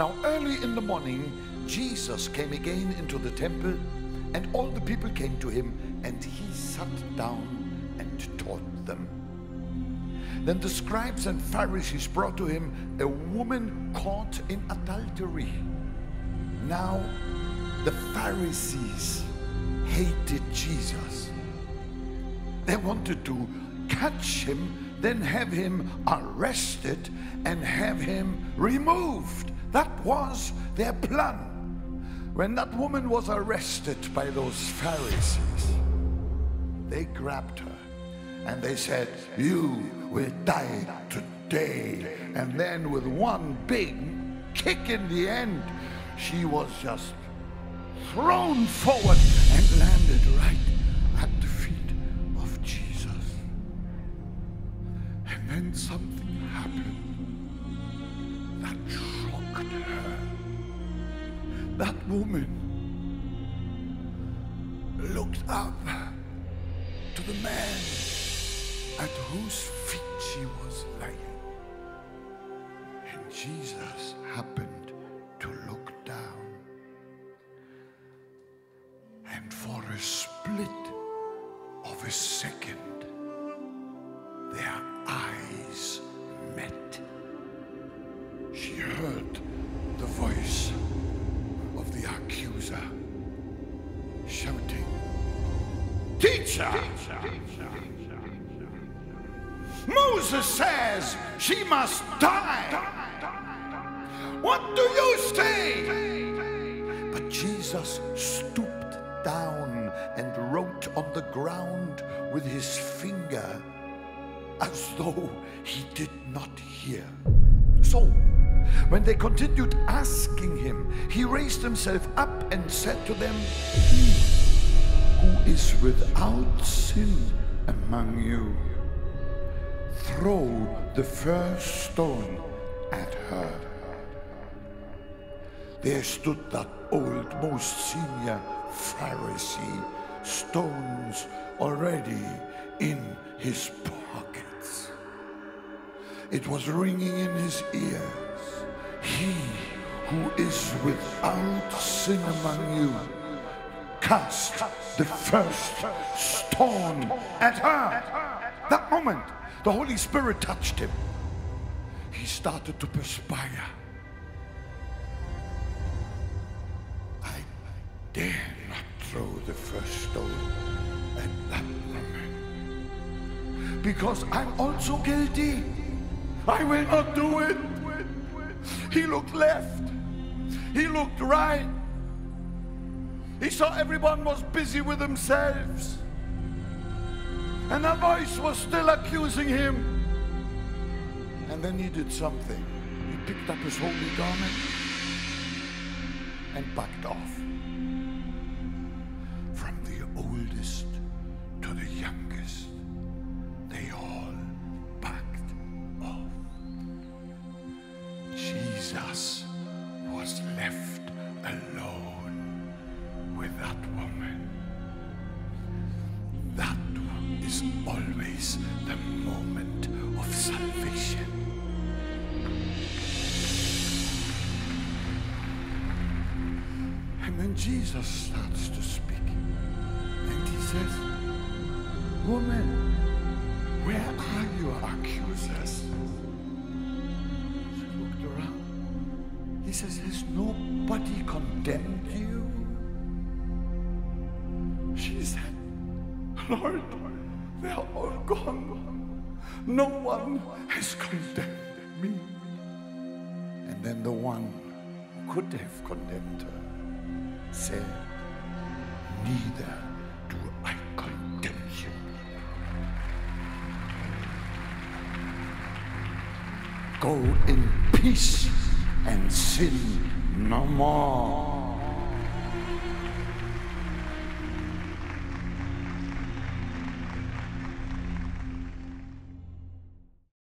Now early in the morning, Jesus came again into the temple, and all the people came to him, and he sat down and taught them. Then the scribes and Pharisees brought to him a woman caught in adultery. Now the Pharisees hated Jesus. They wanted to catch him, then have him arrested and have him removed. That was their plan. When that woman was arrested by those Pharisees, they grabbed her and they said, "You will die today." And then with one big kick in the end, she was just thrown forward and landed right at the feet of Jesus. And then something happened that shocked her. That woman looked up to the man at whose feet she was lying. And Jesus happened to look down. And for a split of a second, their eyes met. She heard the voice of the accuser shouting, "Teacher! Moses says she must die. What do you say?" But Jesus stooped down and wrote on the ground with his finger as though he did not hear. So, when they continued asking him, he raised himself up and said to them, "He who is without sin among you, throw the first stone at her." There stood that old, most senior Pharisee, stones already in his pockets. It was ringing in his ears, "He who is without sin among you, cast the first stone at her." That moment, the Holy Spirit touched him. He started to perspire. I dare not throw the first stone at that woman, because I'm also guilty. I will not do it. He looked left. He looked right. He saw everyone was busy with themselves. And a voice was still accusing him. And then he did something. He picked up his holy garment and backed off. From the oldest to the youngest, they all backed off. Jesus was left alone with that woman. That is always the moment of salvation. And then Jesus starts to speak, and he says, "Woman, where are your accusers?" She looked around. He says, "Has nobody condemned you?" She said, "Lord, they are all gone. No one has condemned me." And then the one who could have condemned her said, "Neither do I condemn you. Go in peace and sin no more."